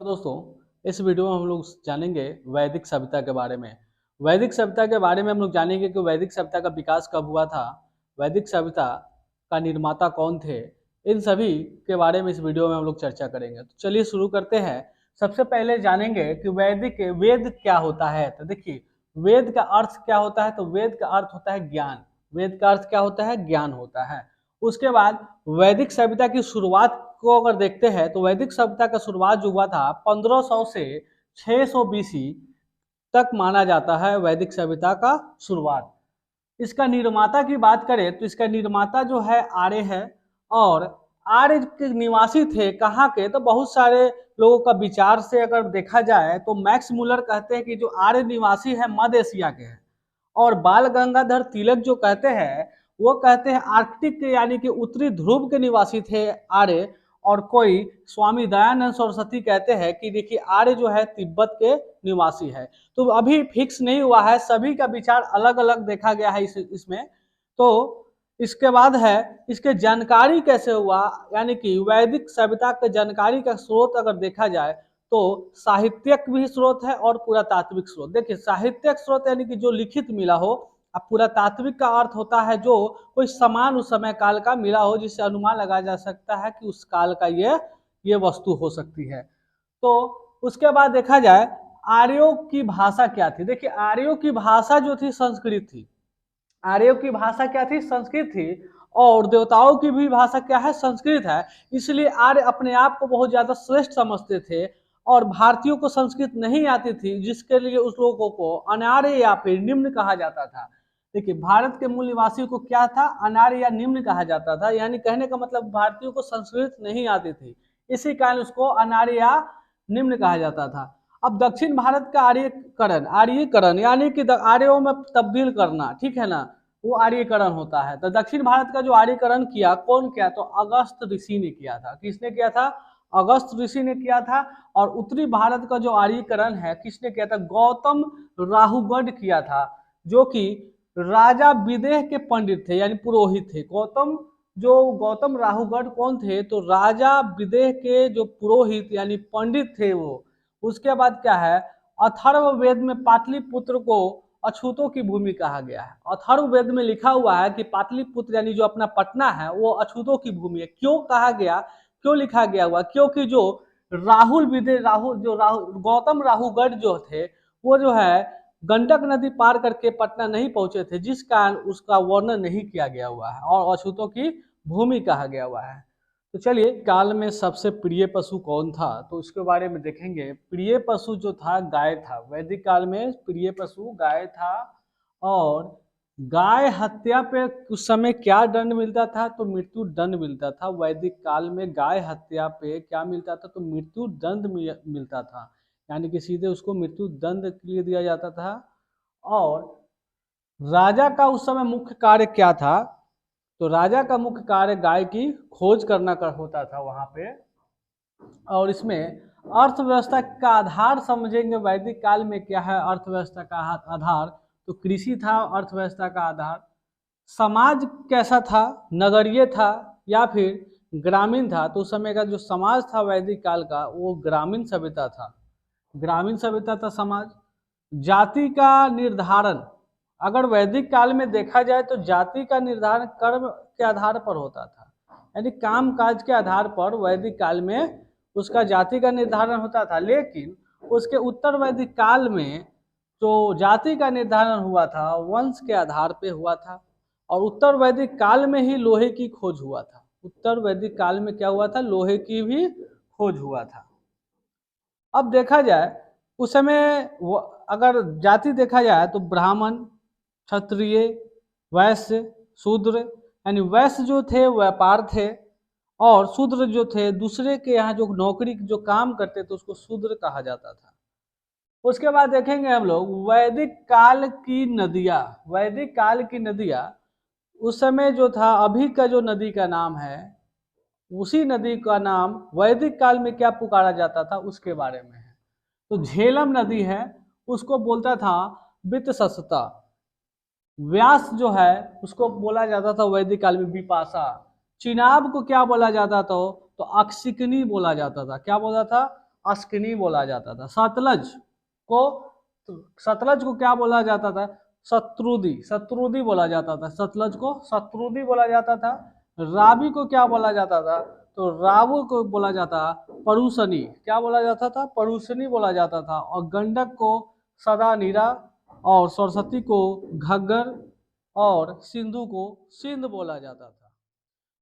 दोस्तों, इस वीडियो में हम लोग जानेंगे वैदिक सभ्यता के बारे में। वैदिक सभ्यता के बारे में हम लोग जानेंगे कि वैदिक सभ्यता का विकास कब हुआ था, वैदिक सभ्यता का निर्माता कौन थे। इन सभी के बारे में इस वीडियो में हम लोग चर्चा करेंगे। तो चलिए शुरू करते हैं। सबसे पहले जानेंगे कि वेद क्या होता है। तो देखिए, वेद का अर्थ क्या होता है। तो वेद का अर्थ होता है ज्ञान। वेद का अर्थ क्या होता है? ज्ञान होता है। उसके बाद वैदिक सभ्यता की शुरुआत को अगर देखते हैं तो वैदिक सभ्यता का शुरुआत जो हुआ था 1500 से 600 बीसी तक माना जाता है वैदिक सभ्यता का शुरुआत। इसका निर्माता की बात करें तो इसका निर्माता जो है आर्य है। और आर्य के निवासी थे कहाँ के? तो बहुत सारे लोगों का विचार से अगर देखा जाए तो मैक्स मुलर कहते हैं कि जो आर्य निवासी है मध्य एशिया के हैं। और बाल गंगाधर तिलक जो कहते हैं वो कहते हैं आर्कटिक के यानी कि उत्तरी ध्रुव के निवासी थे आर्य। और कोई स्वामी दयानंद सरस्वती कहते हैं कि देखिए आर्य जो है तिब्बत के निवासी है। तो अभी फिक्स नहीं हुआ है, सभी का विचार अलग अलग देखा गया है इसमें। तो इसके बाद है इसके जानकारी कैसे हुआ, यानी कि वैदिक सभ्यता के जानकारी का स्रोत अगर देखा जाए तो साहित्यक भी स्रोत है और पुरातात्विक स्रोत। देखिए, साहित्यक स्रोत यानी कि जो लिखित मिला हो। अब पुरातात्विक का अर्थ होता है जो कोई समान उस समय काल का मिला हो, जिससे अनुमान लगाया जा सकता है कि उस काल का ये वस्तु हो सकती है। तो उसके बाद देखा जाए आर्यों की भाषा क्या थी। देखिए, आर्यों की भाषा जो थी संस्कृत थी। आर्यों की भाषा क्या थी? संस्कृत थी। और देवताओं की भी भाषा क्या है? संस्कृत है। इसलिए आर्य अपने आप को बहुत ज्यादा श्रेष्ठ समझते थे। और भारतीयों को संस्कृत नहीं आती थी, जिसके लिए उस लोगों को अनार्य या फिर निम्न कहा जाता था। देखिए, भारत के मूल निवासियों को क्या था? अनार्य या निम्न कहा जाता था। यानी कहने का मतलब भारतीयों को संस्कृत नहीं आती थी, इसी कारण उसको अनार्य या निम्न कहा जाता था। अब दक्षिण भारत का आर्यकरण आर्यकरण यानी कि आर्यों में तब्दील करना, ठीक है ना, वो आर्यकरण होता है। तो दक्षिण भारत का जो आर्यकरण किया, कौन किया? तो अगस्त ऋषि ने किया था। किसने किया था? अगस्त ऋषि ने किया था। और उत्तरी भारत का जो आर्यकरण है किसने किया था? गौतम राहुगढ़ किया था, जो कि राजा विदेह के पंडित थे यानी पुरोहित थे। गौतम राहुगढ़ कौन थे? तो राजा विदेह के जो पुरोहित यानी पंडित थे वो। उसके बाद क्या है? अथर्ववेद में पाटलिपुत्र को अछूतों की भूमि कहा गया है। अथर्ववेद में लिखा हुआ है कि पाटलिपुत्र यानी जो अपना पटना है वो अछूतों की भूमि है। क्यों कहा गया, क्यों लिखा गया हुआ? क्योंकि जो गौतम राहुगढ़ जो थे वो जो है गंडक नदी पार करके पटना नहीं पहुंचे थे, जिस कारण उसका वर्णन नहीं किया गया हुआ है और अछूतों की भूमि कहा गया हुआ है। तो चलिए, काल में सबसे प्रिय पशु कौन था तो उसके बारे में देखेंगे। प्रिय पशु जो था गाय था। वैदिक काल में प्रिय पशु गाय था। और गाय हत्या पे उस समय क्या दंड मिलता था? तो मृत्यु दंड मिलता था। वैदिक काल में गाय हत्या पे क्या मिलता था? तो मृत्यु दंड मिलता था। यानी कि सीधे उसको मृत्यु दंड के लिए दिया जाता था। और राजा का उस समय मुख्य कार्य क्या था? तो राजा का मुख्य कार्य गाय की खोज करना होता था वहां पे। और इसमें अर्थव्यवस्था का आधार समझेंगे। वैदिक काल में क्या है अर्थव्यवस्था का आधार? तो कृषि था अर्थव्यवस्था का आधार। समाज कैसा था? नगरीय था या फिर ग्रामीण था? तो उस समय का जो समाज था वैदिक काल का वो ग्रामीण सभ्यता था। ग्रामीण सभ्यता था समाज। जाति का निर्धारण अगर वैदिक काल में देखा जाए तो जाति का निर्धारण कर्म के आधार पर होता था, यानी काम काज के आधार पर वैदिक काल में उसका जाति का निर्धारण होता था। लेकिन उसके उत्तर वैदिक काल में जो जाति का निर्धारण हुआ था वंश के आधार पे हुआ था। और उत्तर वैदिक काल में ही लोहे की खोज हुआ था। उत्तर वैदिक काल में क्या हुआ था? लोहे की भी खोज हुआ था। अब देखा जाए उस समय अगर जाति देखा जाए तो ब्राह्मण, क्षत्रिय, वैश्य, शूद्र। यानी वैश्य जो थे व्यापार थे और शूद्र जो थे दूसरे के यहाँ जो नौकरी जो काम करते थे उसको शूद्र कहा जाता था। उसके बाद देखेंगे हम लोग वैदिक काल की नदियाँ। वैदिक काल की नदियाँ उस समय जो था, अभी का जो नदी का नाम है उसी नदी का नाम वैदिक काल में क्या पुकारा जाता था उसके बारे में है। तो झेलम नदी है उसको बोलता था वित्तसस्ता। व्यास जो है उसको बोला जाता था वैदिक काल में विपाशा। चिनाब को क्या बोला जाता था? तो अक्षिकनी बोला जाता था। क्या बोला था? अस्किनी बोला जाता था। सतलज को क्या बोला जाता था? शत्रुदी बोला जाता था। सतलज को शत्रुदी बोला जाता था। रावी को क्या बोला जाता था? तो रावु को बोला जाता परुशनी। क्या बोला जाता था? परुशनी बोला जाता था। और गंडक को सदा नीरा, और सरस्वती को घग्गर, और सिंधु को सिंध बोला जाता था।